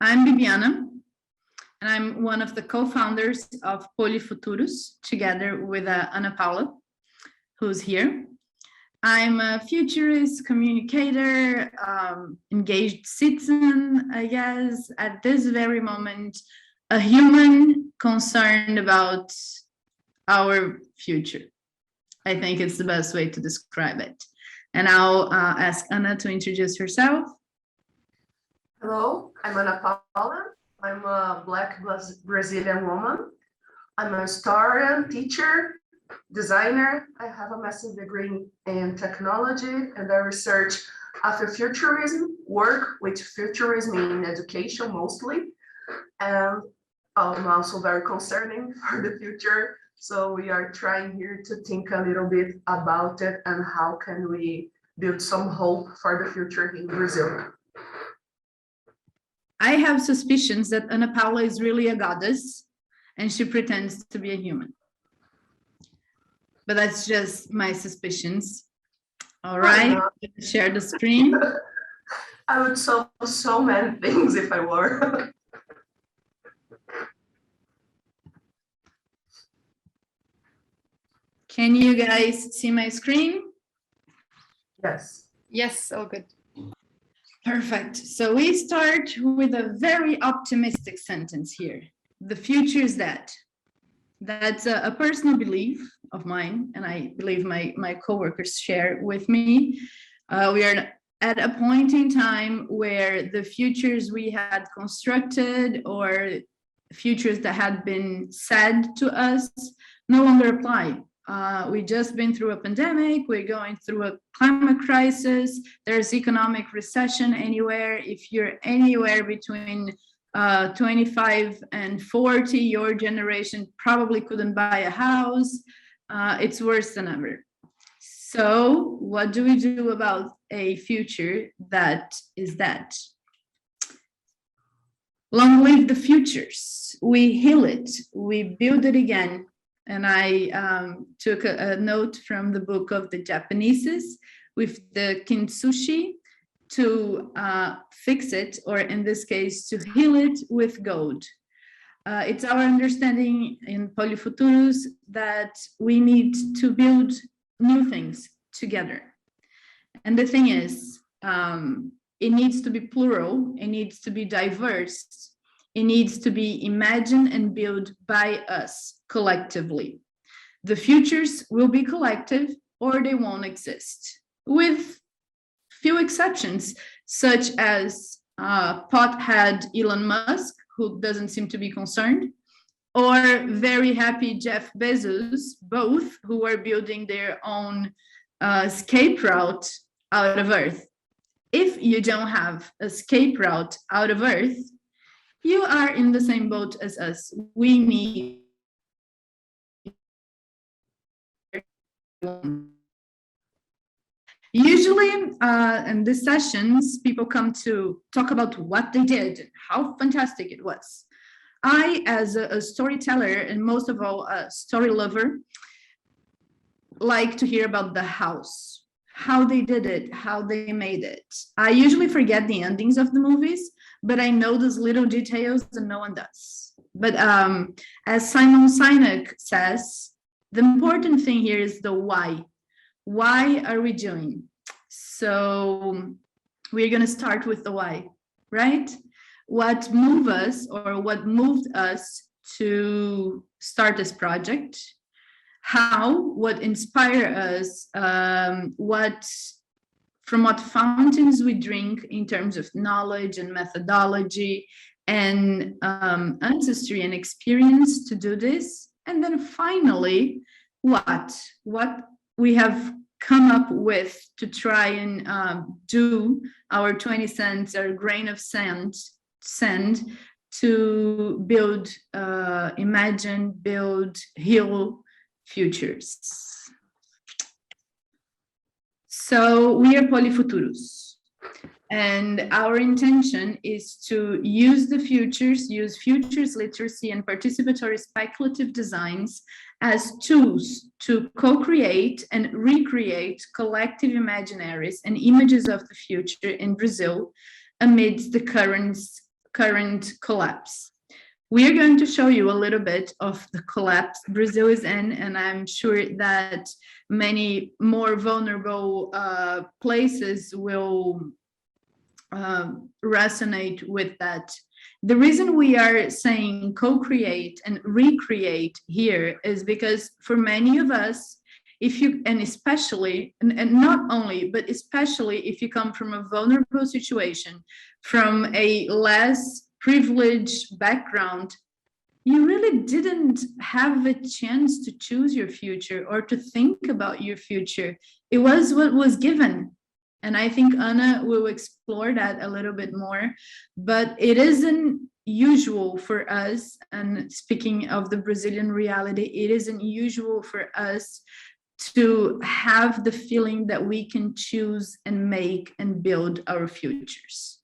I'm Bibiana, and I'm one of the co-founders of Poli.Futuros, together with Ana Paula, who's here. I'm a futurist, communicator, engaged citizen, I guess, at this very moment, a human concerned about our future. I think it's the best way to describe it. And I'll ask Ana to introduce herself. Hello, I'm Ana Paula. I'm a Black Brazilian woman. I'm a historian, teacher, designer. I have a master's degree in technology, and I research Afrofuturism, work with futurism in education mostly. And I'm also very concerning for the future. So we are trying here to think a little bit about it and how can we build some hope for the future in Brazil. I have suspicions that Ana Paula is really a goddess and she pretends to be a human. But that's just my suspicions. All right, share the screen. I would solve so many things if I were. Can you guys see my screen? Yes. Yes, all good. Perfect. So we start with a very optimistic sentence here. The future is that. That's a personal belief of mine, and I believe my coworkers share with me. We are at a point in time where the futures we had constructed or futures that had been said to us no longer apply. We've just been through a pandemic, we're going through a climate crisis, there's economic recession anywhere. If you're anywhere between 25 and 40, your generation probably couldn't buy a house. It's worse than ever. So what do we do about a future that is that? Long live the futures. We heal it, we build it again. And I took a note from the book of the Japaneses with the kintsugi to fix it, or in this case, to heal it with gold. It's our understanding in Poli.Futuros that we need to build new things together. And the thing is, it needs to be plural, it needs to be diverse, it needs to be imagined and built by us collectively. The futures will be collective or they won't exist, with few exceptions, such as pothead Elon Musk, who doesn't seem to be concerned, or very happy Jeff Bezos, both who are building their own escape route out of Earth. If you don't have a escape route out of Earth, you are in the same boat as us. We need usually in these sessions, people come to talk about what they did, how fantastic it was. I, as a storyteller and most of all a story lover, like to hear about the house, how they did it, how they made it. I usually forget the endings of the movies, but I know those little details and no one does. But as Simon Sinek says, the important thing here is the why. Why are we doing? So we're going to start with the why, right? What moved us or what moved us to start this project? How, what inspired us, from what fountains we drink in terms of knowledge and methodology and ancestry and experience to do this. And then finally, what we have come up with to try and do our 20 cents or grain of sand to build, imagine, build, heal futures. So we are Poli.Futuros, and our intention is to use the futures, use futures literacy and participatory speculative designs as tools to co-create and recreate collective imaginaries and images of the future in Brazil amidst the current current collapse. We are going to show you a little bit of the collapse Brazil is in, and I'm sure that many more vulnerable places will resonate with that. The reason we are saying co-create and recreate here is because for many of us, if you, and especially, and not only, but especially if you come from a vulnerable situation, from a less privileged background, you really didn't have a chance to choose your future or to think about your future. It was what was given. And I think Ana will explore that a little bit more, but it isn't usual for us, and speaking of the Brazilian reality, it isn't usual for us to have the feeling that we can choose and make and build our futures.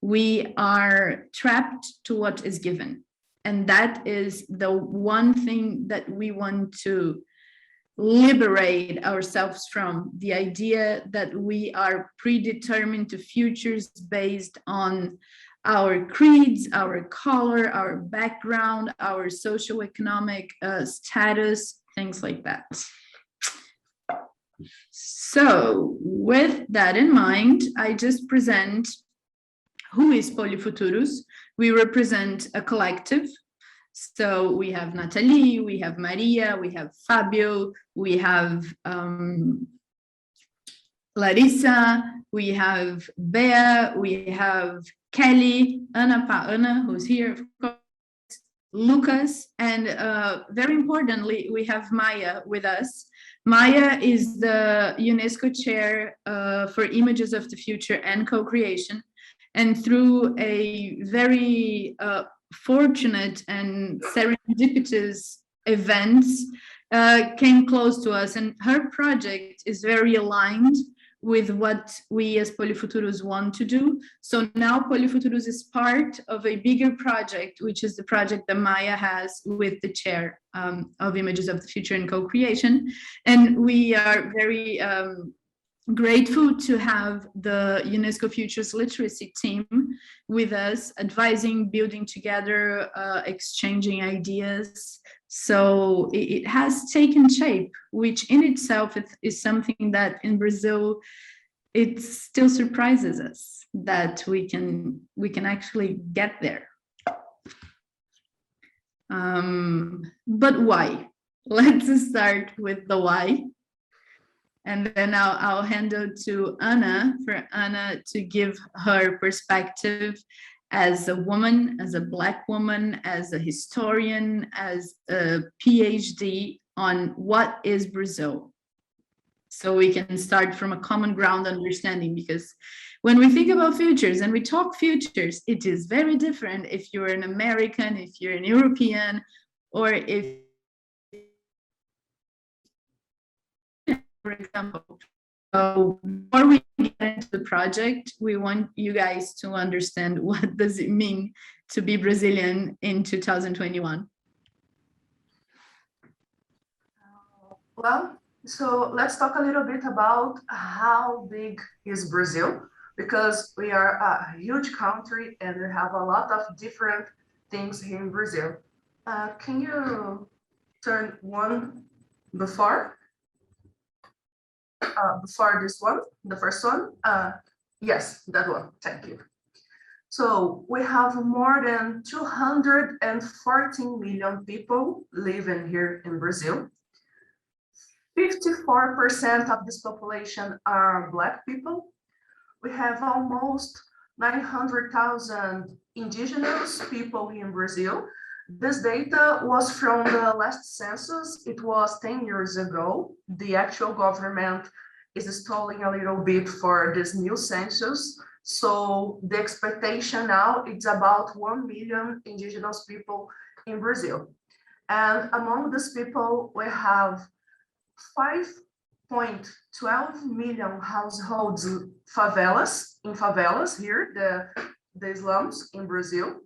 We are trapped to what is given. And that is the one thing that we want to liberate ourselves from, the idea that we are predetermined to futures based on our creeds, our color, our background, our socioeconomic status, things like that. So with that in mind, I just present who is Poli.Futuros. We represent a collective. So we have Natalie, we have Maria, we have Fabio, we have Larissa, we have Bea, we have Kelly, Ana, who's here, of course, Lucas, and very importantly, we have Maya with us. Maya is the UNESCO chair for Images of the Future and Co-Creation. And through a very fortunate and serendipitous events, came close to us. And her project is very aligned with what we as Poli.Futuros want to do. So now Poli.Futuros is part of a bigger project, which is the project that Maya has with the chair of Images of the Future and Co-Creation. And we are very grateful to have the UNESCO Futures Literacy team with us, advising, building together, exchanging ideas. So it has taken shape, which in itself is something that in Brazil, it still surprises us that we can actually get there. But why? Let's start with the why. And then I'll hand it to Ana for Ana to give her perspective as a woman, as a Black woman, as a historian, as a PhD on what is Brazil. So we can start from a common ground understanding, because when we think about futures and we talk futures, it is very different if you're an American, if you're an European, or if, for example. So before we get into the project, we want you guys to understand what does it mean to be Brazilian in 2021. Well, so let's talk a little bit about how big is Brazil, because we are a huge country and we have a lot of different things here in Brazil. Can you turn one before this one, the first one? Yes, that one, thank you. So we have more than 214 million people living here in Brazil. 54% of this population are Black people. We have almost 900,000 indigenous people in Brazil. This data was from the last census. It was 10 years ago. The actual government is stalling a little bit for this new census. So the expectation now is about 1 million indigenous people in Brazil. And among these people, we have 5.12 million households favelas here, the slums in Brazil.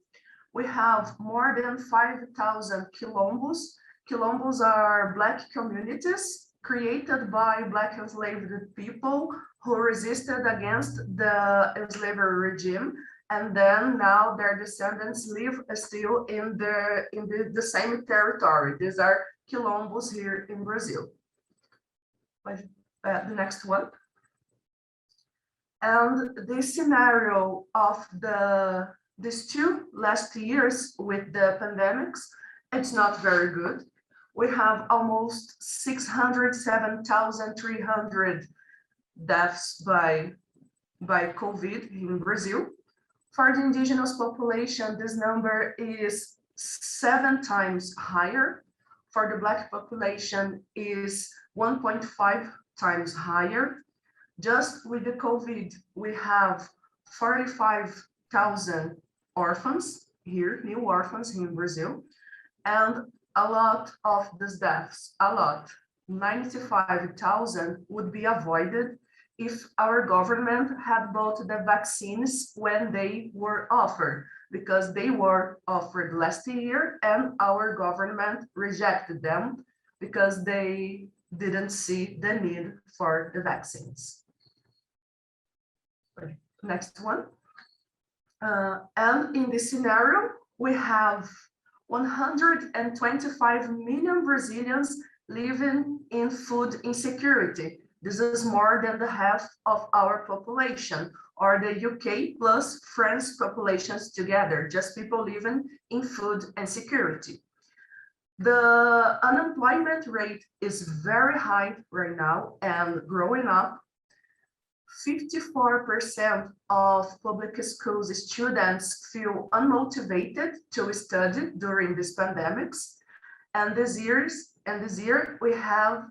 We have more than 5,000 quilombos. Quilombos are Black communities created by Black enslaved people who resisted against the slavery regime and then now their descendants live still in the same territory. These are quilombos here in Brazil. The next one. And the scenario of these two last years with the pandemics, it's not very good. We have almost 607,300 deaths by COVID in Brazil. For the indigenous population, this number is 7 times higher. For the Black population is 1.5 times higher. Just with the COVID, we have 45,000 orphans here, new orphans in Brazil, and a lot of these deaths, 95,000 would be avoided if our government had bought the vaccines when they were offered, because they were offered last year and our government rejected them because they didn't see the need for the vaccines. Next one. And in this scenario, we have 125 million Brazilians living in food insecurity. This is more than the half of our population, or the UK plus France populations together, just people living in food insecurity. The unemployment rate is very high right now and growing up. 54% of public schools students feel unmotivated to study during these pandemics. And this year we have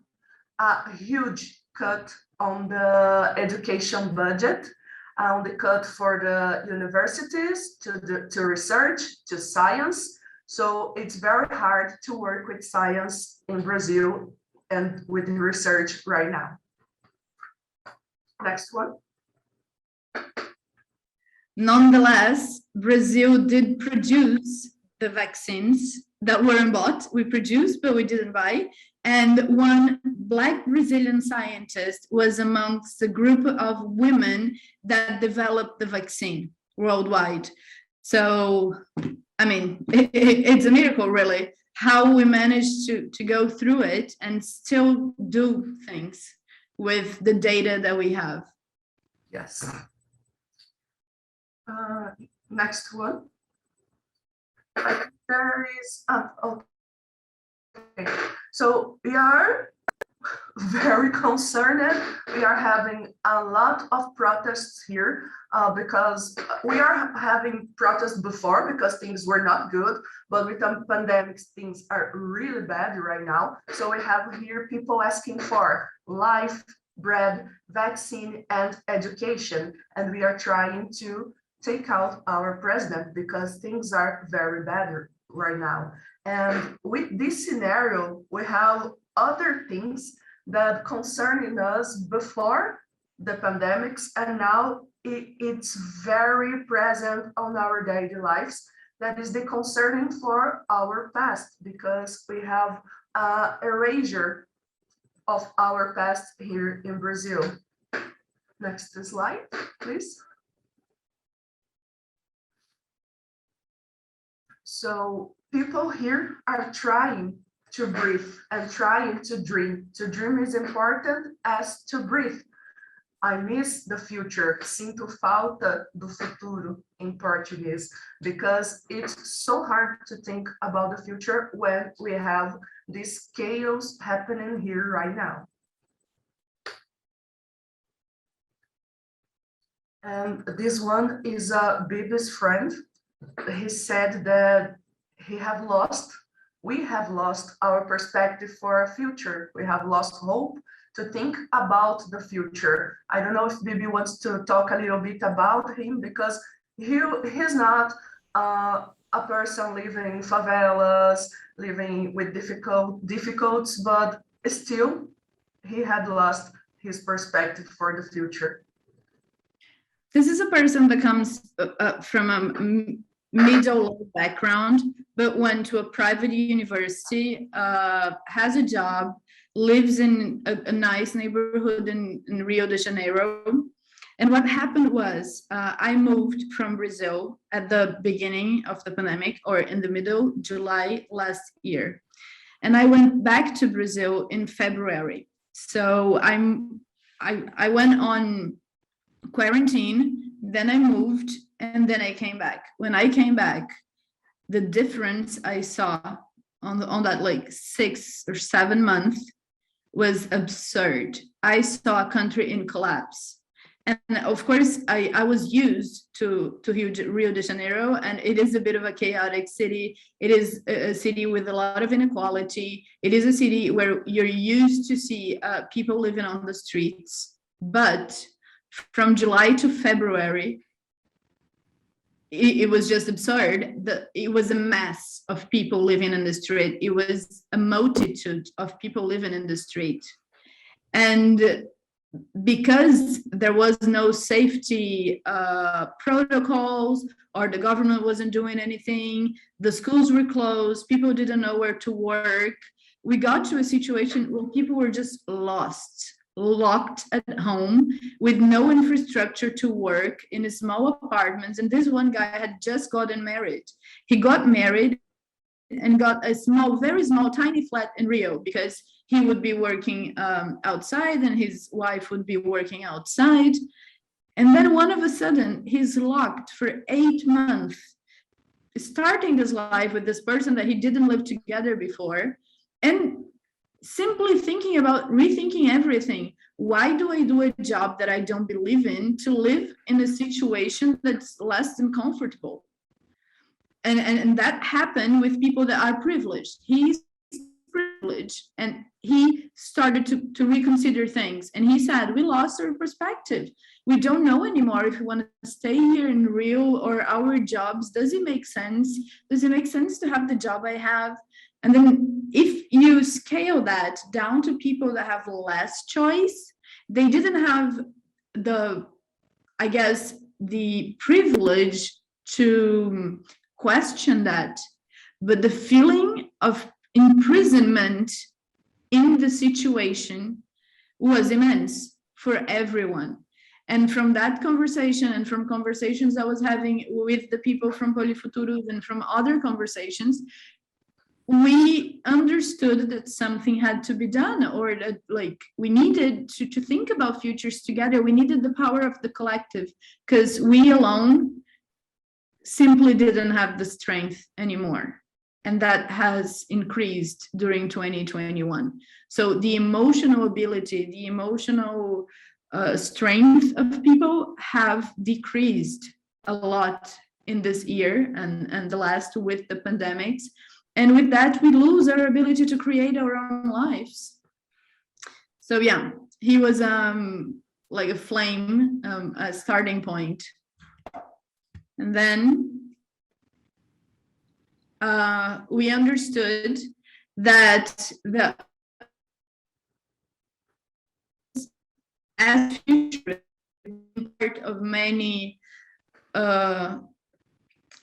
a huge cut on the education budget, on the cut for the universities, to research, to science. So it's very hard to work with science in Brazil and with research right now. Next one. Nonetheless, Brazil did produce the vaccines that weren't bought. We produced, but we didn't buy. And one Black Brazilian scientist was amongst the group of women that developed the vaccine worldwide. So, I mean, it's a miracle, really, how we managed to go through it and still do things with the data that we have. Yes. Next one. There is, okay. So we are very concerned. We are having a lot of protests here because we are having protests before because things were not good, but with the pandemics, things are really bad right now. So we have here people asking for life, bread, vaccine, and education. And we are trying to take out our president because things are very bad right now. And with this scenario, we have other things that concerning us before the pandemics, and now it's very present on our daily lives. That is the concerning for our past, because we have erasure of our past here in Brazil. Next slide, please. So people here are trying to breathe and trying to dream. To dream is important as to breathe. I miss the future, sinto falta do futuro in Portuguese, because it's so hard to think about the future when we have this chaos happening here right now. And this one is Bibi's friend. He said that we have lost our perspective for a future. We have lost hope to think about the future. I don't know if Bibi wants to talk a little bit about him, because he's not a person living in favelas, living with difficulties, but still he had lost his perspective for the future. This is a person that comes from a middle background, but went to a private university, has a job, lives in a nice neighborhood in Rio de Janeiro, And what happened was I moved from Brazil at the beginning of the pandemic, or in the middle, July last year. And I went back to Brazil in February. So I went on quarantine, then I moved, and then I came back. When I came back, the difference I saw on that like 6 or 7 months was absurd. I saw a country in collapse. And of course, I was used to Rio de Janeiro, and it is a bit of a chaotic city. It is a city with a lot of inequality. It is a city where you're used to see people living on the streets. But from July to February, it was just absurd. It was a mass of people living in the street. It was a multitude of people living in the street. And because there was no safety protocols, or the government wasn't doing anything, the schools were closed, people didn't know where to work. We got to a situation where people were just locked at home with no infrastructure to work in small apartments. And this one guy had just gotten married. He got married and got a very small, tiny flat in Rio, because he would be working outside and his wife would be working outside. And then all of a sudden, he's locked for 8 months, starting this life with this person that he didn't live together before, and simply thinking about rethinking everything. Why do I do a job that I don't believe in to live in a situation that's less than comfortable? And that happened with people that are privileged. He's privileged, and he started to reconsider things. And he said, we lost our perspective. We don't know anymore if we want to stay here in Rio or our jobs. Does it make sense? Does it make sense to have the job I have? And then if you scale that down to people that have less choice, they didn't have the privilege to question that, but the feeling of imprisonment in the situation was immense for everyone. And from that conversation, and from conversations I was having with the people from Poli.Futuros and from other conversations, we understood that something had to be done, or that we needed to think about futures together. We needed the power of the collective, because we alone simply didn't have the strength anymore. And that has increased during 2021. So the emotional ability, the emotional strength of people have decreased a lot in this year and the last, with the pandemics. And with that, we lose our ability to create our own lives. So yeah, he was like a flame, a starting point. And then we understood that as futurists, part of many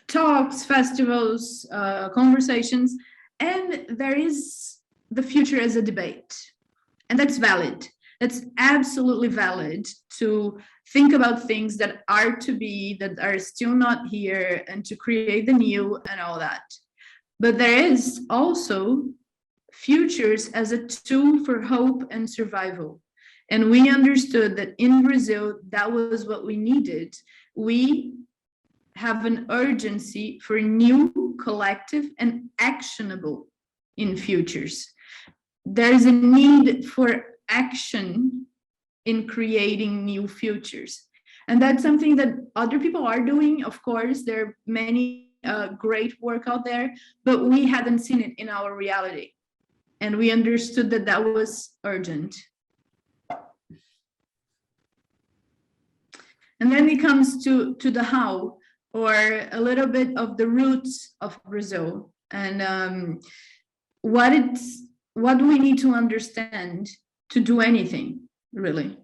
talks, festivals, conversations, and there is the future as a debate. And that's valid. That's absolutely valid to think about things that are to be, that are still not here, and to create the new and all that. But there is also futures as a tool for hope and survival. And we understood that in Brazil, that was what we needed. We have an urgency for new, collective, and actionable in futures. There is a need for action in creating new futures. And that's something that other people are doing. Of course, there are many great work out there, but we hadn't seen it in our reality. And we understood that that was urgent. And then it comes to the how, or a little bit of the roots of Brazil, and what do we need to understand to do anything, really?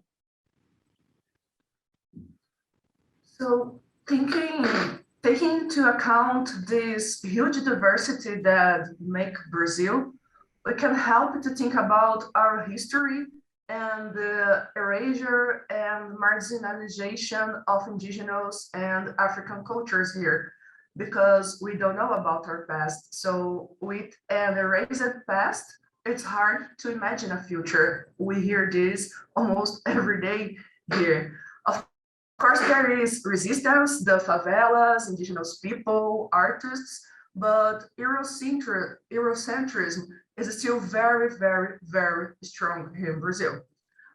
So taking into account this huge diversity that make Brazil, we can help to think about our history and the erasure and marginalization of indigenous and African cultures here, because we don't know about our past. So with an erased past, it's hard to imagine a future. We hear this almost every day here. Of course, there is resistance, the favelas, indigenous people, artists, but Eurocentrism is still very, very, very strong here in Brazil.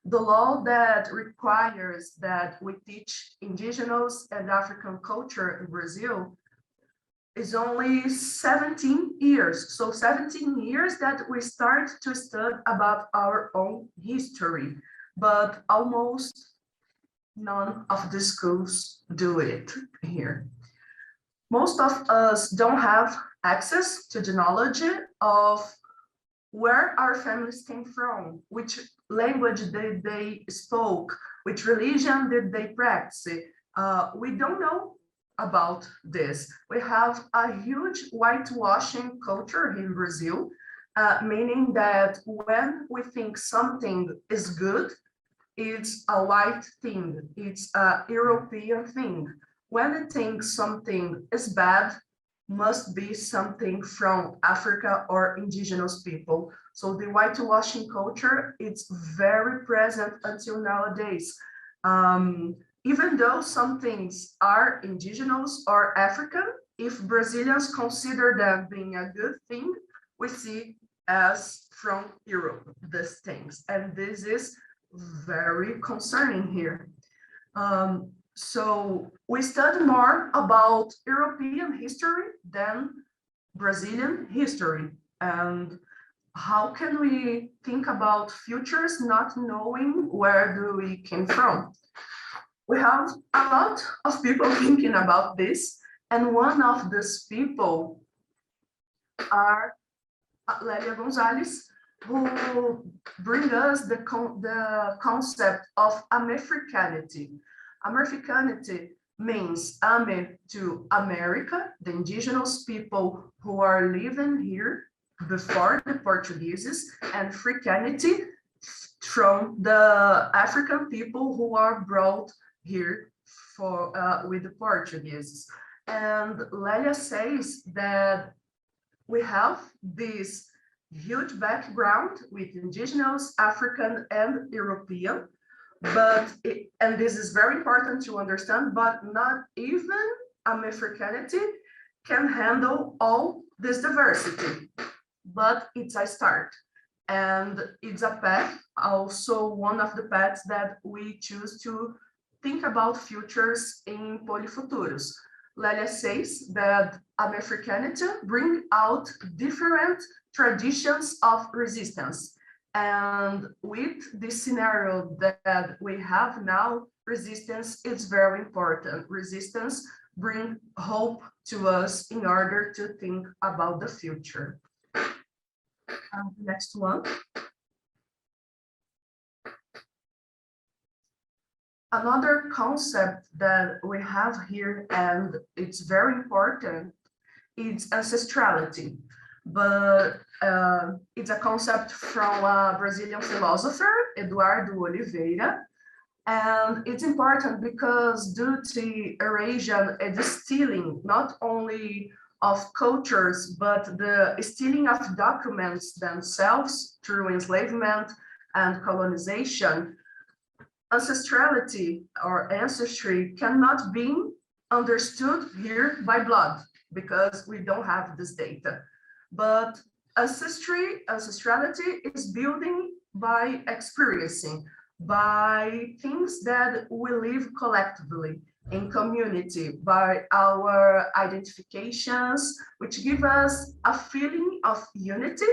The law that requires that we teach indigenous and African culture in Brazil is only 17 years. So 17 years that we start to study about our own history, but almost none of the schools do it here. Most of us don't have access to the knowledge of where our families came from, which language did they spoke, which religion did they practice. We don't know about this. We have a huge whitewashing culture in Brazil, meaning that when we think something is good, it's a white thing, it's a European thing. When we think something is bad, must be something from Africa or indigenous people. So the whitewashing culture, it's very present until nowadays. Even though some things are indigenous or African, if Brazilians consider them being a good thing, we see as from Europe, these things. And this is very concerning here. So we study more about European history than Brazilian history. And how can we think about futures not knowing where do we came from? We have a lot of people thinking about this, and one of these people are Lélia Gonzalez, who bring us the concept of Americanity. Americanity means Ame to America, the indigenous people who are living here before the Portuguese, and Africanity from the African people who are brought here for with the Portuguese. And Lélia says that we have this huge background with indigenous, African, and European, but and this is very important to understand, but not even Americanity can handle all this diversity, but it's a start. And it's a path, also one of the paths that we choose to think about futures in Poli.Futuros. Lélia says that Americanity bring out different traditions of resistance. And with this scenario that we have now, resistance is very important. Resistance brings hope to us in order to think about the future. Next one. Another concept that we have here, and it's very important, is ancestrality. But it's a concept from a Brazilian philosopher, Eduardo Oliveira. And it's important because due to erasure and the stealing, not only of cultures, but the stealing of documents themselves through enslavement and colonization, ancestrality or ancestry cannot be understood here by blood because we don't have this data. But ancestrality is building by experiencing, by things that we live collectively in community, by our identifications, which give us a feeling of unity,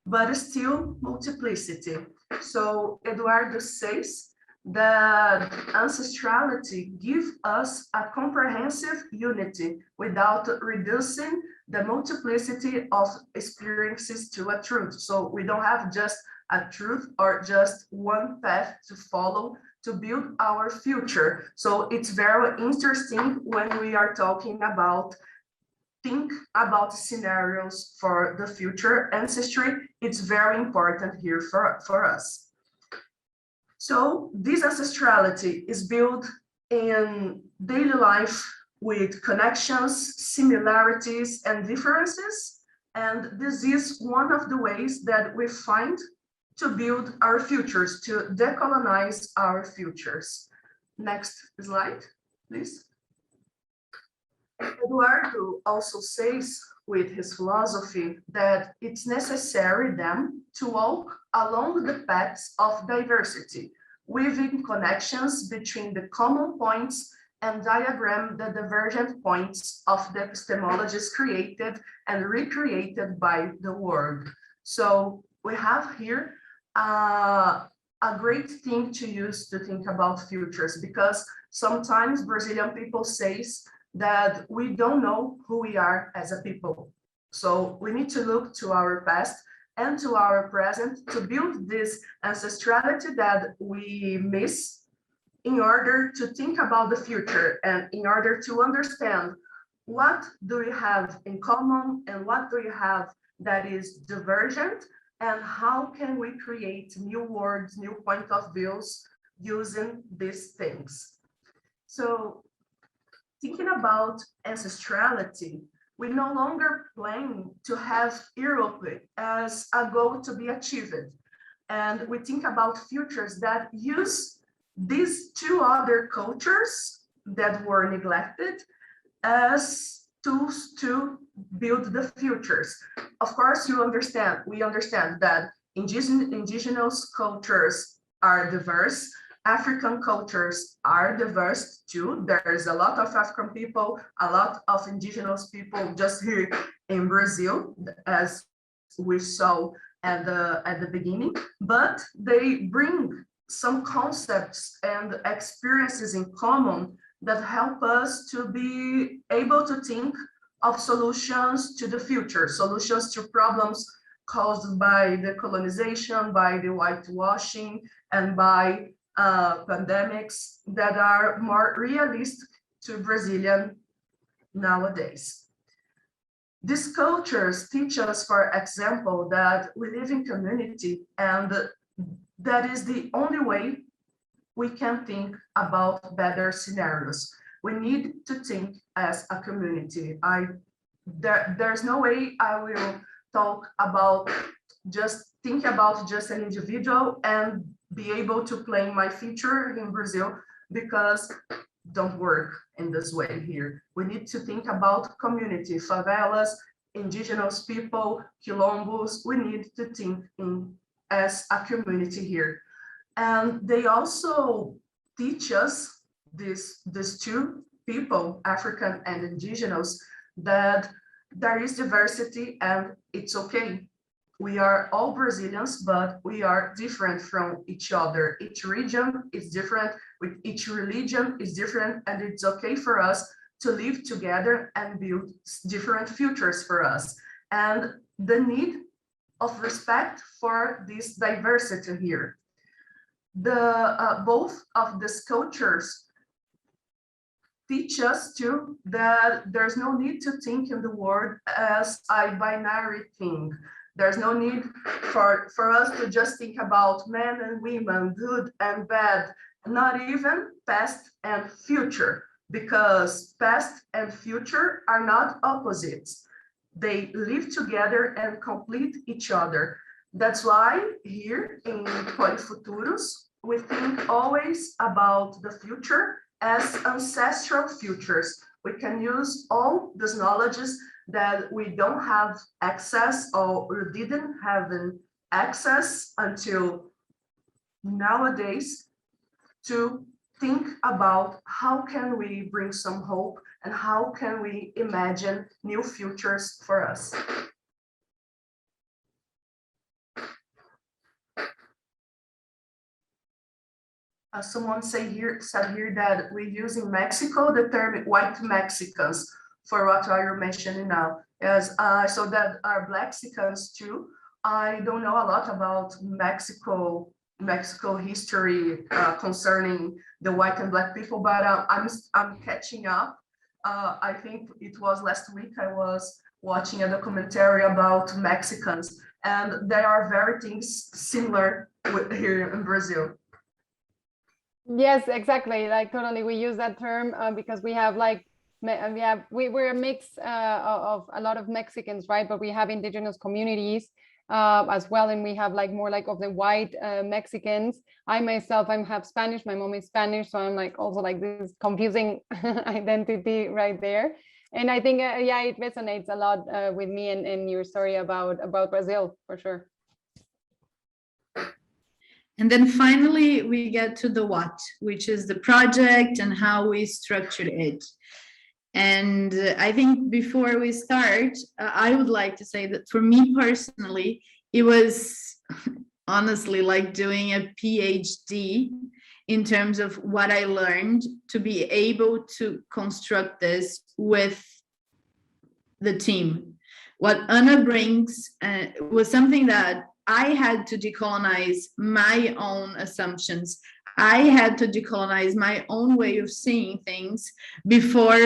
but still multiplicity. So Eduardo says that ancestrality gives us a comprehensive unity without reducing the multiplicity of experiences to a truth. So we don't have just a truth or just one path to follow to build our future. So it's very interesting when we are talking about think about scenarios for the future ancestry. It's very important here for us. So this ancestrality is built in daily life with connections, similarities, and differences. And this is one of the ways that we find to build our futures, to decolonize our futures. Next slide, please. Eduardo also says with his philosophy that it's necessary then to walk along the paths of diversity, weaving connections between the common points and diagram the divergent points of the epistemologies created and recreated by the world. So we have here a great thing to use to think about futures, because sometimes Brazilian people says that we don't know who we are as a people. So we need to look to our past and to our present to build this ancestrality that we miss in order to think about the future and in order to understand what do we have in common and what do we have that is divergent, and how can we create new words, new point of views using these things. So thinking about ancestrality, we no longer plan to have Europe as a goal to be achieved. And we think about futures that use these two other cultures that were neglected as tools to build the futures. Of course, we understand that indigenous cultures are diverse. African cultures are diverse too. There's a lot of African people, a lot of indigenous people just here in Brazil, as we saw at the beginning, but they bring some concepts and experiences in common that help us to be able to think of solutions to the future, solutions to problems caused by the colonization, by the whitewashing, and by pandemics that are more realistic to Brazilian nowadays. These cultures teach us, for example, that we live in community, and that is the only way we can think about better scenarios. We need to think as a community. There's no way I will talk about just an individual and be able to plan my future in Brazil, because don't work in this way here. We need to think about community, favelas, indigenous people, quilombos. We need to think as a community here. And they also teach us, these two people, African and indigenous, that there is diversity and it's okay. We are all Brazilians, but we are different from each other. Each region is different, with each religion is different, and it's okay for us to live together and build different futures for us. And the need of respect for this diversity here. Both of these cultures teach us too that there's no need to think in the world as a binary thing. There's no need for us to just think about men and women, good and bad, not even past and future, because past and future are not opposites. They live together and complete each other. That's why here in Poli.Futuros, we think always about the future as ancestral futures. We can use all these knowledges that we don't have access, or we didn't have access until nowadays, to think about how can we bring some hope and how can we imagine new futures for us. Someone said here that we use in Mexico the term white Mexicans for what are you mentioning now. Yes, so that are Blaxicans too. I don't know a lot about Mexico history concerning the white and black people, but I'm catching up. I think it was last week I was watching a documentary about Mexicans, and there are very things similar here in Brazil. Yes, exactly. Like totally, we use that term because we have like we're a mix of a lot of Mexicans, right? But we have indigenous communities as well, and we have like more like of the white Mexicans. I myself, I'm half Spanish. My mom is Spanish, so I'm like also like this confusing identity right there. And I think yeah, it resonates a lot with me and your story about Brazil for sure. And then finally, we get to the what, which is the project and how we structured it. And I think before we start, I would like to say that for me personally, it was honestly like doing a PhD in terms of what I learned to be able to construct this with the team. What Anna brings was something that I had to decolonize my own assumptions. I had to decolonize my own way of seeing things before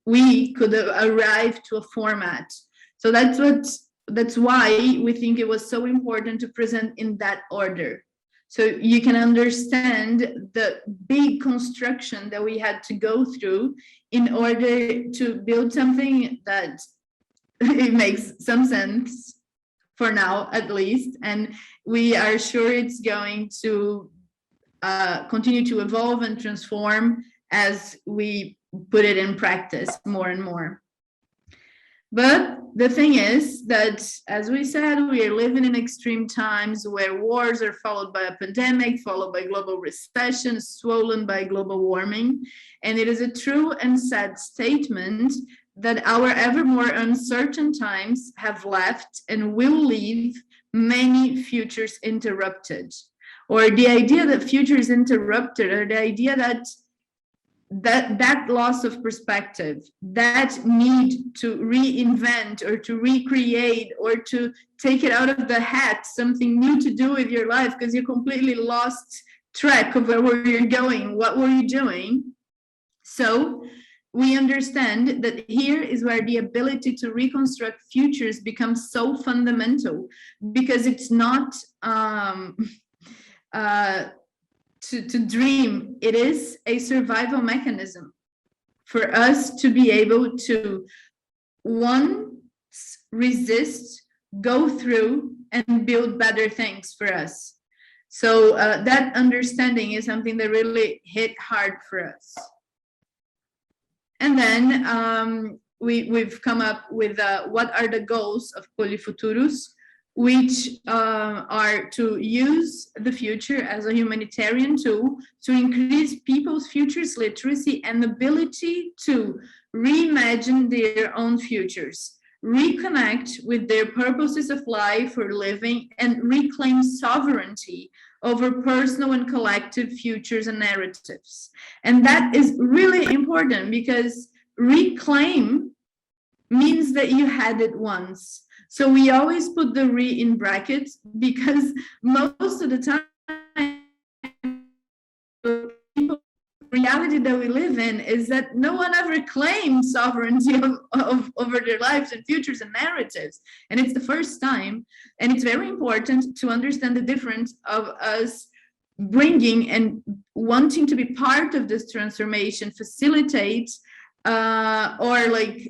we could arrive to a format. So that's why we think it was so important to present in that order. So you can understand the big construction that we had to go through in order to build something that it makes some sense for now, at least. And we are sure it's going to continue to evolve and transform as we put it in practice more and more. But the thing is that, as we said, we are living in extreme times where wars are followed by a pandemic, followed by global recession, swollen by global warming. And it is a true and sad statement that our ever more uncertain times have left and will leave many futures interrupted. Or the idea that future is interrupted, or the idea that loss of perspective, that need to reinvent or to recreate or to take it out of the hat, something new to do with your life because you completely lost track of where you're going, what were you doing. So we understand that here is where the ability to reconstruct futures becomes so fundamental, because it's not to dream, it is a survival mechanism for us to be able to, one, resist, go through, and build better things for us. So that understanding is something that really hit hard for us. And then we've come up with what are the goals of Poli.Futuros, which are to use the future as a humanitarian tool to increase people's futures literacy and ability to reimagine their own futures, reconnect with their purposes of life or living, and reclaim sovereignty over personal and collective futures and narratives. And that is really important, because reclaim means that you had it once. So we always put the re in brackets, because most of the time, the reality that we live in is that no one ever claims sovereignty over their lives and futures and narratives. And it's the first time. And it's very important to understand the difference of us bringing and wanting to be part of this transformation, facilitate, or like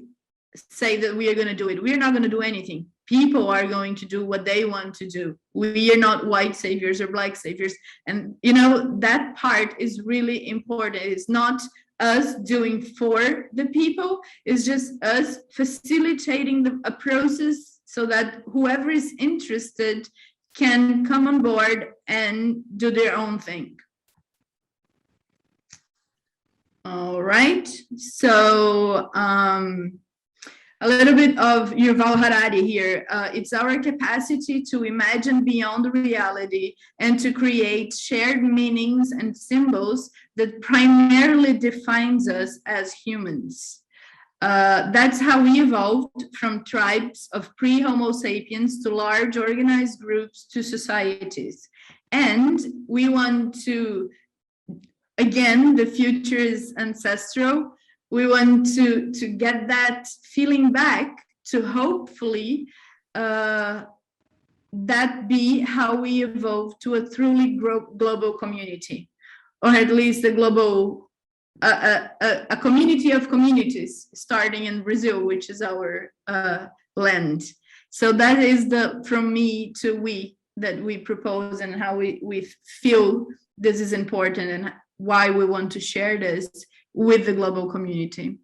say that we are going to do it. We are not going to do anything. People are going to do what they want to do. We are not white saviors or black saviors. And, you know, that part is really important. It's not us doing for the people. It's just us facilitating a process so that whoever is interested can come on board and do their own thing. All right. So, a little bit of Yuval Harari here. It's our capacity to imagine beyond reality and to create shared meanings and symbols that primarily defines us as humans. That's how we evolved from tribes of pre-Homo sapiens to large organized groups to societies. And we want to, again, the future is ancestral. We want to get that feeling back, to hopefully that be how we evolve to a truly global community. or at least a global, a community of communities starting in Brazil, which is our land. So that is the from me to we that we propose, and how we feel this is important and why we want to share this with the global community.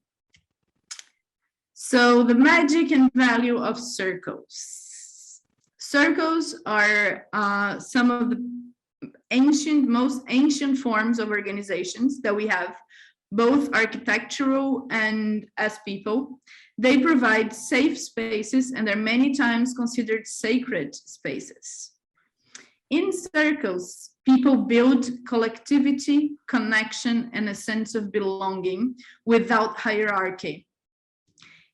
So the magic and value of circles. Circles are some of the most ancient forms of organizations that we have, both architectural and as people. They provide safe spaces, and they're many times considered sacred spaces. In circles, people build collectivity, connection, and a sense of belonging without hierarchy.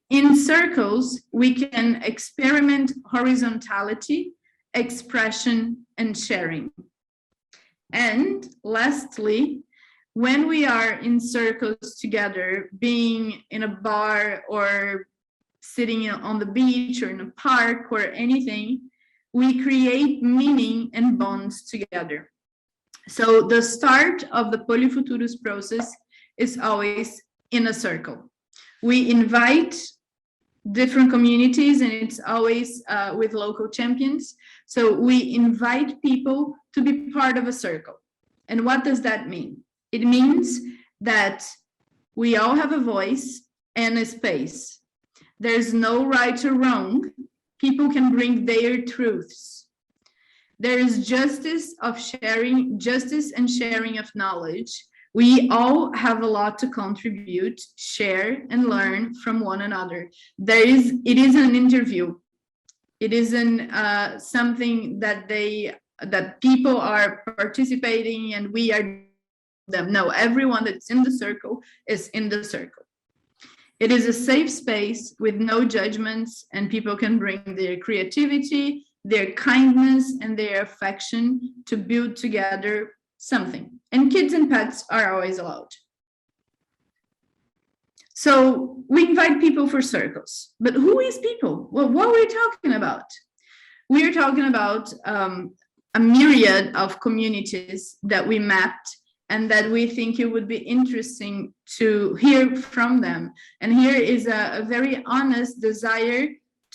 In circles, we can experiment horizontality, expression, and sharing. And lastly, when we are in circles together, being in a bar or sitting on the beach or in a park or anything, we create meaning and bonds together. So the start of the Poli.Futuros process is always in a circle. We invite different communities, and it's always with local champions. So we invite people to be part of a circle. And what does that mean? It means that we all have a voice and a space. There's no right or wrong. People can bring their truths. There is justice and sharing of knowledge. We all have a lot to contribute, share, and learn from one another. It is an interview. It isn't something that people are participating and we are them. No, everyone that's in the circle is in the circle. It is a safe space with no judgments, and people can bring their creativity, their kindness, and their affection to build together something. And kids and pets are always allowed. So we invite people for circles. But who is people? Well, what are we talking about? We are talking about a myriad of communities that we mapped, and that we think it would be interesting to hear from them. And here is a very honest desire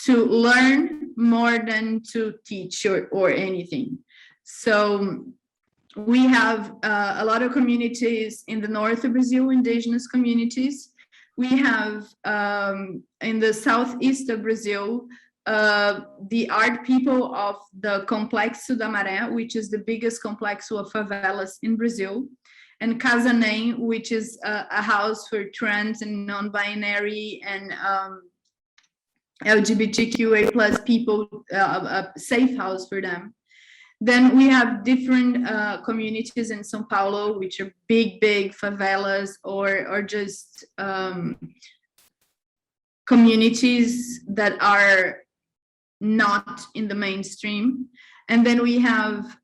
to learn more than to teach or anything. So we have a lot of communities in the north of Brazil, indigenous communities. We have in the southeast of Brazil, the art people of the Complexo da Maré, which is the biggest complexo of favelas in Brazil, and Casa Nem, which is a house for trans and non-binary and LGBTQA plus people, a safe house for them. Then we have different communities in São Paulo, which are big favelas or just communities that are not in the mainstream. And then we have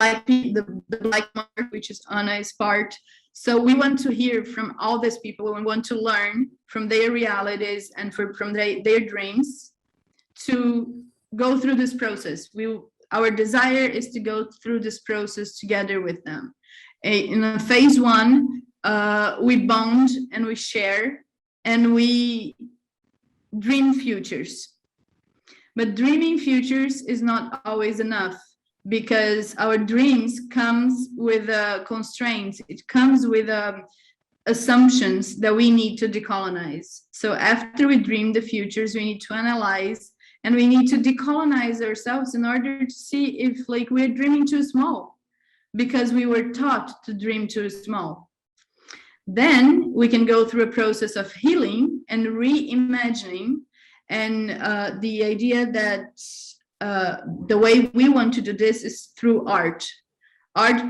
the Black Market, which is Anna's part. So we want to hear from all these people. We want to learn from their realities and from their dreams to go through this process. Our desire is to go through this process together with them. In phase one, we bond and we share and we dream futures. But dreaming futures is not always enough, because our dreams comes with constraints. It comes with assumptions that we need to decolonize. So after we dream the futures, we need to analyze and we need to decolonize ourselves in order to see if we're dreaming too small, because we were taught to dream too small. Then we can go through a process of healing and reimagining, and the idea that the way we want to do this is through art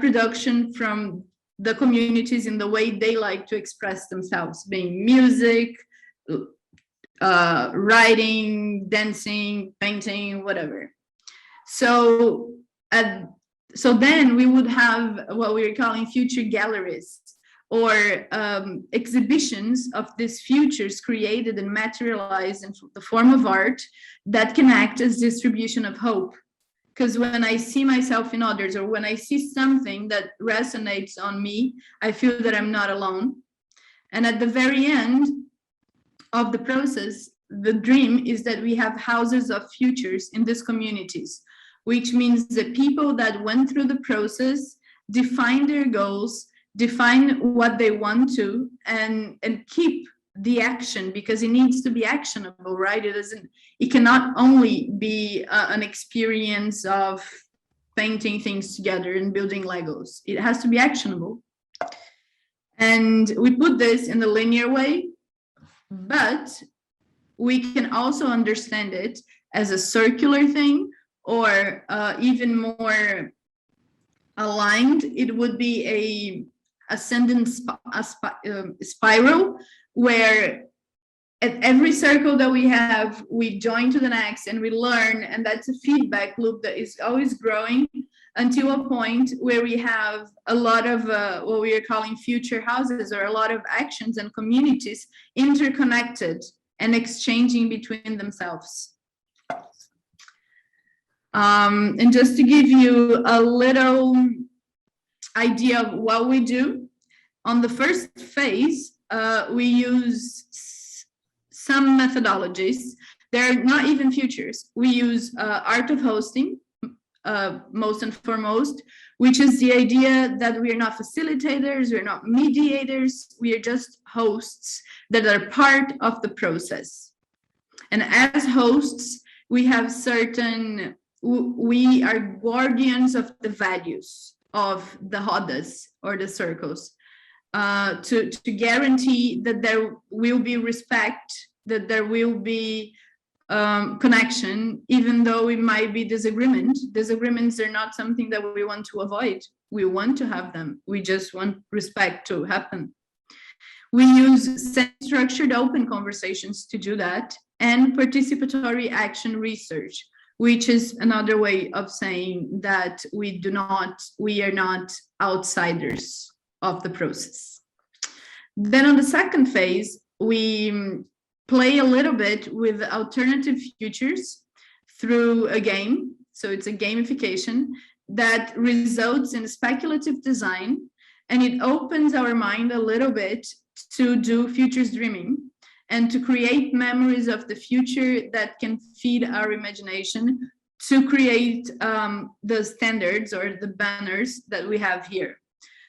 production from the communities in the way they like to express themselves, being music, writing, dancing, painting, whatever. So then we would have what we're calling future galleries, or exhibitions of these futures created and materialized in the form of art that can act as distribution of hope. because when I see myself in others, or when I see something that resonates on me, I feel that I'm not alone. And at the very end of the process, the dream is that we have houses of futures in these communities, which means the people that went through the process define their goals, define what they want to, and keep the action, because it needs to be actionable, right? It cannot only be an experience of painting things together and building Legos. It has to be actionable. And we put this in the linear way, but we can also understand it as a circular thing, or even more aligned. It would be a ascendant spiral, where at every circle that we have, we join to the next and we learn, and that's a feedback loop that is always growing until a point where we have a lot of what we are calling future houses, or a lot of actions and communities interconnected and exchanging between themselves. And just to give you a little idea of what we do, on the first phase, we use some methodologies. They're not even futures. We use art of hosting, most and foremost, which is the idea that we are not facilitators, we're not mediators, we are just hosts that are part of the process. And as hosts, we have certain, we are guardians of the values of the rodas, or the circles, to guarantee that there will be respect, that there will be connection, even though it might be disagreement. Disagreements are not something that we want to avoid. We want to have them. We just want respect to happen. We use structured open conversations to do that, and participatory action research, which is another way of saying that we are not outsiders of the process. Then on the second phase, we play a little bit with alternative futures through a game. So it's a gamification that results in speculative design, and it opens our mind a little bit to do futures dreaming and to create memories of the future that can feed our imagination, to create the standards or the banners that we have here.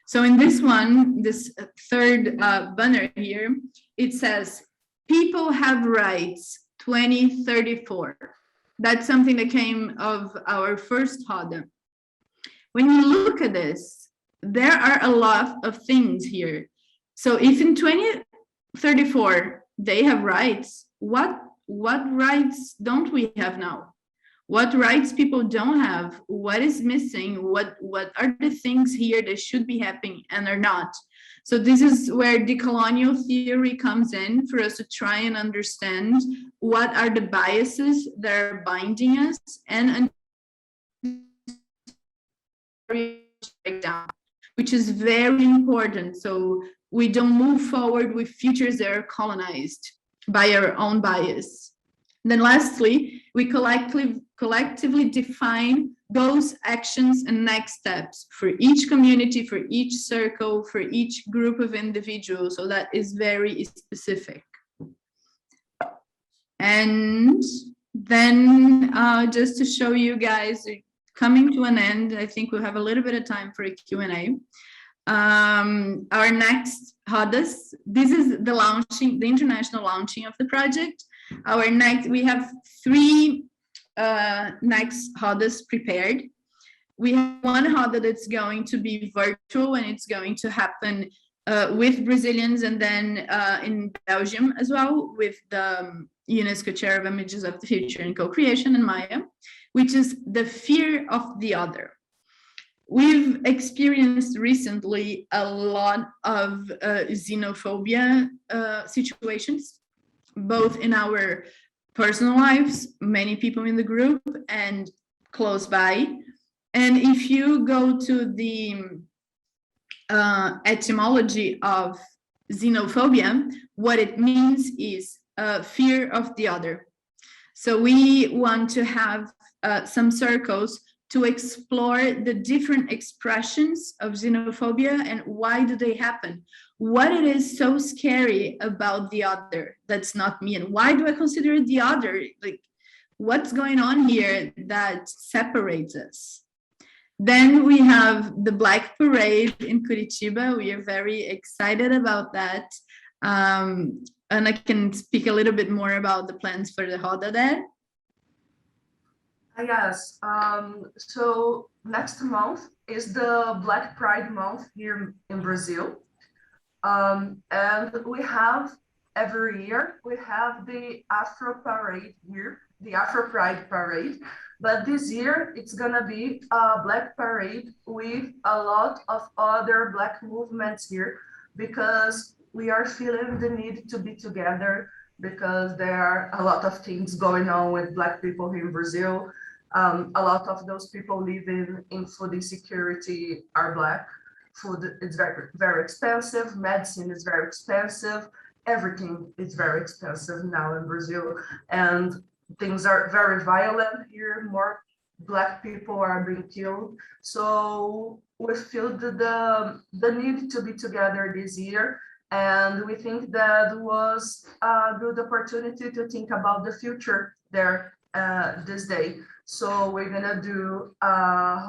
So in this one, this third banner here, it says, people have rights 2034. That's something that came of our first roda. When you look at this, there are a lot of things here. So if in 2034 they have rights, what rights don't we have now? What rights people don't have? What is missing? What are the things here that should be happening and are not? So this is where decolonial theory comes in, for us to try and understand what are the biases that are binding us, and breakdown, which is very important. So we don't move forward with futures that are colonized by our own bias. And then lastly, we collectively define goals, actions, and next steps for each community, for each circle, for each group of individuals. So that is very specific. And then just to show you guys, coming to an end, I think we'll have a little bit of time for a Q&A. Our next rodas, this is the launching, the international launching of the project. Our next, we have 3 next rodas prepared. We have one roda that's going to be virtual, and it's going to happen with Brazilians, and then in Belgium as well, with the UNESCO Chair of Images of the Future and Co-Creation in Maya, which is the fear of the other. We've experienced recently a lot of xenophobia situations, both in our personal lives, many people in the group, and close by. And if you go to the etymology of xenophobia, what it means is fear of the other. So we want to have some circles to explore the different expressions of xenophobia and why do they happen? What it is so scary about the other that's not me, and why do I consider it the other? Like, what's going on here that separates us? Then we have the Black Parade in Curitiba. We are very excited about that. And I can speak a little bit more about the plans for the Roda there. Yes, so next month is the Black Pride Month here in Brazil. And we have, every year, we have the Afro Parade here, the Afro Pride Parade. But this year, it's gonna be a Black Parade with a lot of other Black movements here, because we are feeling the need to be together, because there are a lot of things going on with Black people here in Brazil. A lot of those people living in food insecurity are Black. Food is very, very expensive. Medicine is very expensive. Everything is very expensive now in Brazil. And things are very violent here. More Black people are being killed. So we feel the need to be together this year. And we think that was a good opportunity to think about the future there this day. So we're gonna do a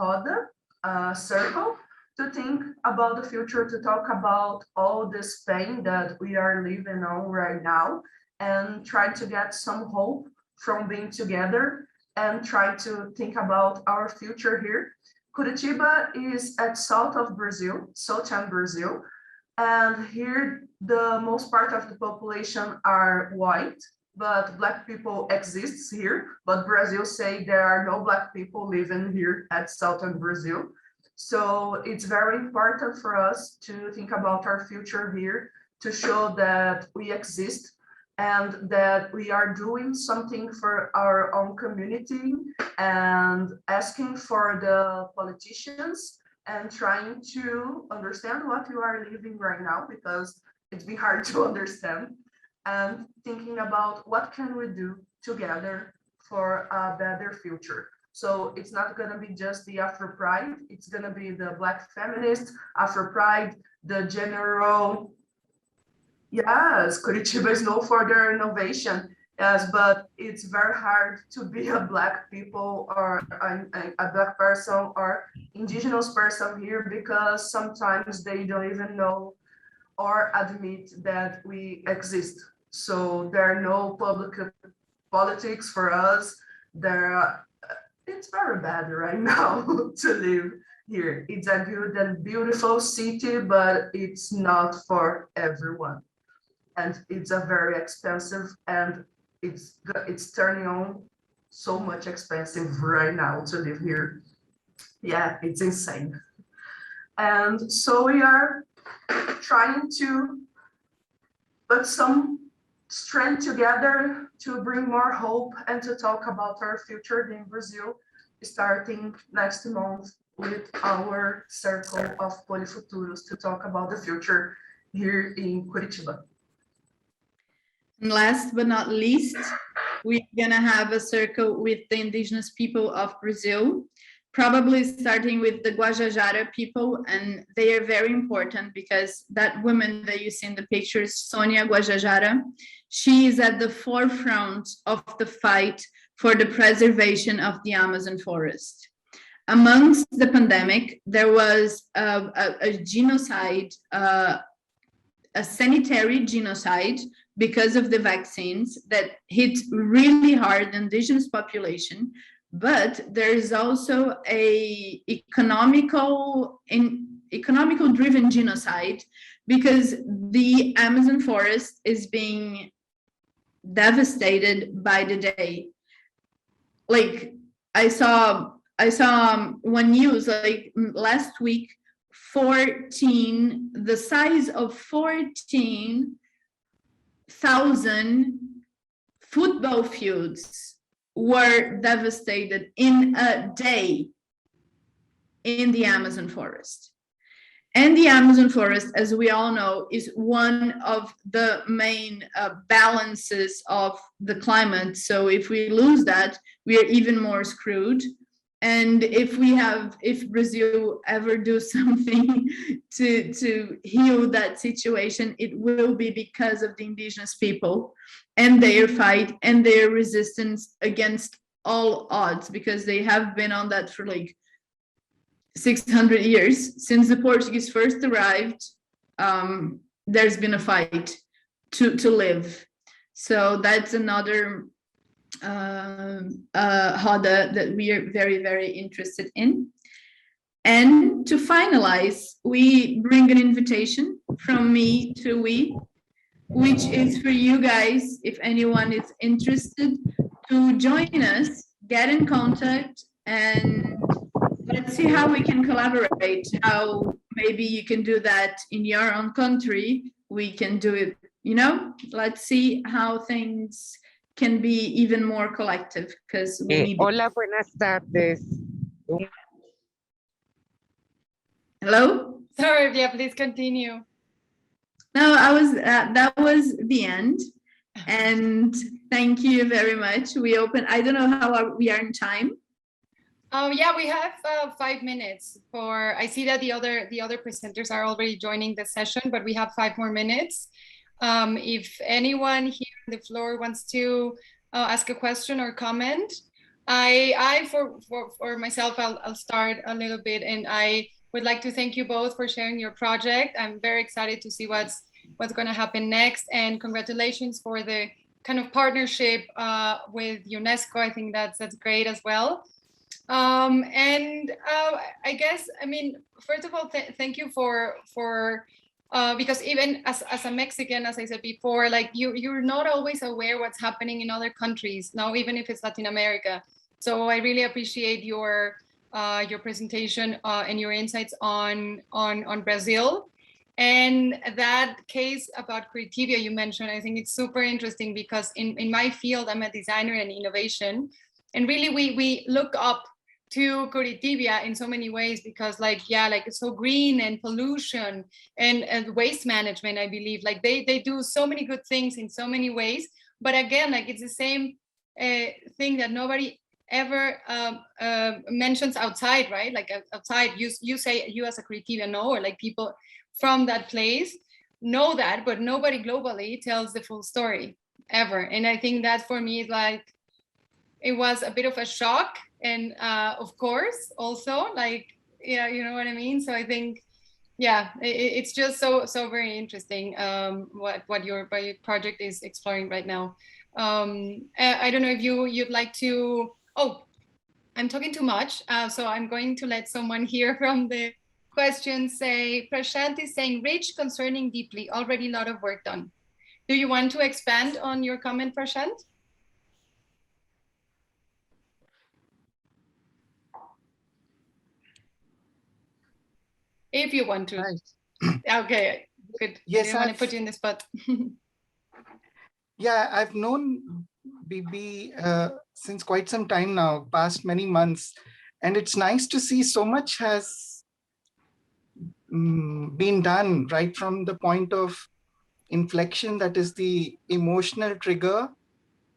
roda, a circle, to think about the future, to talk about all this pain that we are living on right now, and try to get some hope from being together and try to think about our future here. Curitiba is at south of Brazil, southern Brazil, and here the most part of the population are white, but Black people exists here, but Brazil say there are no Black people living here at southern Brazil. So it's very important for us to think about our future here, to show that we exist and that we are doing something for our own community, and asking for the politicians and trying to understand what you are living right now, because it's been hard to understand, and thinking about what can we do together for a better future. So it's not gonna be just the Afro Pride, it's gonna be the Black feminist, Afro Pride, the general. Yes, Curitiba is known for their innovation. Yes, but it's very hard to be a Black people or a Black person or Indigenous person here, because sometimes they don't even know or admit that we exist. So there are no public politics for us. It's very bad right now to live here. It's a good and beautiful city, but it's not for everyone. And it's a very expensive, and it's turning on so much expensive right now to live here. Yeah, it's insane. And so we are trying to put some strength together to bring more hope and to talk about our future in Brazil, starting next month with our circle of Poli.Futuros to talk about the future here in Curitiba. And last but not least, we're gonna have a circle with the indigenous people of Brazil, probably starting with the Guajajara people, and they are very important because that woman that you see in the pictures, Sonia Guajajara, she is at the forefront of the fight for the preservation of the Amazon forest. Amongst the pandemic, there was a genocide, a sanitary genocide, because of the vaccines that hit really hard the indigenous population, but there is also a economical driven genocide, because the Amazon forest is being devastated by the day. Like I saw one news like last week, the size of 14,000 football fields were devastated in a day in the Amazon forest. And the Amazon forest, as we all know, is one of the main balances of the climate. So if we lose that, we are even more screwed. And if Brazil ever do something to heal that situation, it will be because of the indigenous people and their fight and their resistance against all odds, because they have been on that for like 600 years since the Portuguese first arrived. There's been a fight to live. So that's another roda that we are very, very interested in. And to finalize, we bring an invitation from me to we, which is for you guys, if anyone is interested, to join us, get in contact, and let's see how we can collaborate, how maybe you can do that in your own country, we can do it, you know, let's see how things can be even more collective, because we need Hola, buenas tardes. Hello? Sorry, yeah, please continue. No, I was, that was the end. And thank you very much. We open, I don't know how we are in time. Yeah, we have 5 minutes for, I see that the other presenters are already joining the session, but we have 5 more minutes. If anyone here on the floor wants to ask a question or comment, for myself, I'll start a little bit, and I would like to thank you both for sharing your project. I'm very excited to see what's going to happen next, and congratulations for the kind of partnership with UNESCO. I think that's great as well. And I guess, I mean, first of all, thank you for because even as a Mexican, as I said before, like you're not always aware what's happening in other countries, no, even if it's Latin America. So I really appreciate your presentation and your insights on Brazil. And that case about Curitiba you mentioned, I think it's super interesting, because in my field, I'm a designer and innovation. And really, we look up to Curitiba in so many ways, because like, yeah, like it's so green, and pollution and waste management, I believe, like they do so many good things in so many ways. But again, like it's the same thing that nobody ever mentions outside, right? Like outside, you say, you as a Curitiba know, or like people from that place know that, but nobody globally tells the full story ever. And I think that for me is like, it was a bit of a shock. And of course, also like, yeah, you know what I mean? So I think, yeah, it's just so very interesting what your project is exploring right now. I don't know if you'd like to, oh, I'm talking too much. So I'm going to let someone here from the questions say, Prashant is saying, rich, concerning, deeply, already a lot of work done. Do you want to expand on your comment, Prashant? If you want to. Right. Okay, good. Yes, I didn't want to put you in the spot. Yeah, I've known Bibi since quite some time now, past many months. And it's nice to see so much has been done right from the point of inflection, that is the emotional trigger,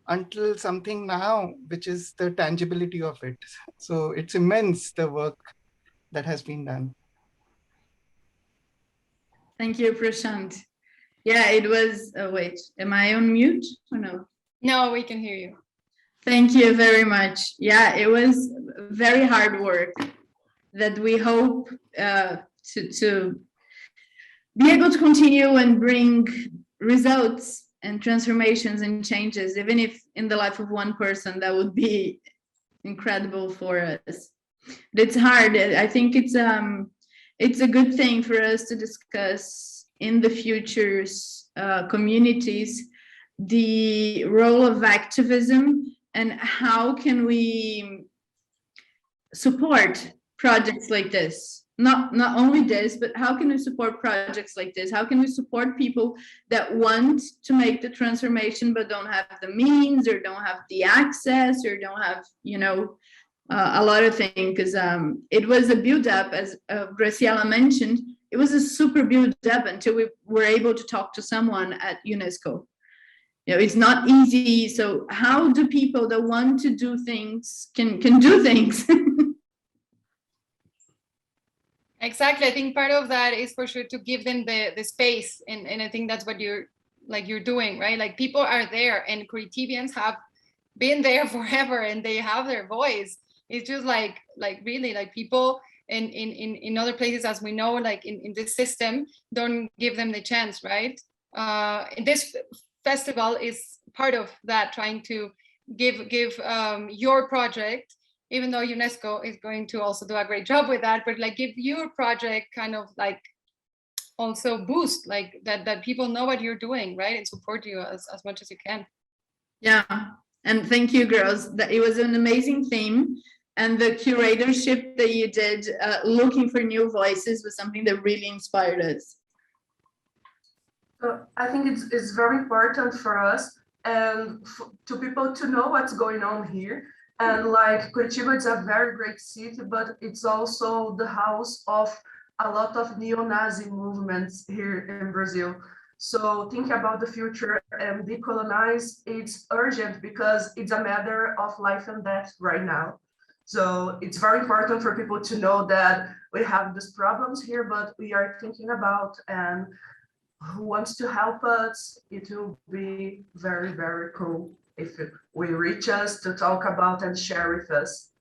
until something now, which is the tangibility of it. So it's immense, the work that has been done. Thank you, Prashant. Yeah, it was, wait, am I on mute or no? No, we can hear you. Thank you very much. Yeah, it was very hard work that we hope to be able to continue and bring results and transformations and changes, even if in the life of one person, that would be incredible for us. But it's hard. I think it's a good thing for us to discuss in the futures communities the role of activism, and how can we support projects like this. Not only this, but how can we support projects like this? How can we support people that want to make the transformation but don't have the means, or don't have the access, or don't have, you know, a lot of things? Because it was a build-up, as Graciela mentioned. It was a super build-up until we were able to talk to someone at UNESCO. You know, it's not easy. So how do people that want to do things can do things? Exactly. I think part of that is for sure to give them the space. And I think that's what you're doing, right? Like people are there and creativians have been there forever and they have their voice. It's just like really like people in other places, as we know, like in this system, don't give them the chance, right? This festival is part of that, trying to give your project, even though UNESCO is going to also do a great job with that, but like give your project kind of like also boost, like that people know what you're doing, right? And support you as much as you can. Yeah, and thank you, girls. That it was an amazing theme, and the curatorship that you did, looking for new voices, was something that really inspired us. I think it's very important for us and to people to know what's going on here. And like Curitiba is a very great city, but it's also the house of a lot of neo-Nazi movements here in Brazil. So think about the future and decolonize, it's urgent because it's a matter of life and death right now. So it's very important for people to know that we have these problems here, but we are thinking about and who wants to help us. It will be very, very cool if we reach us to talk about and share with us.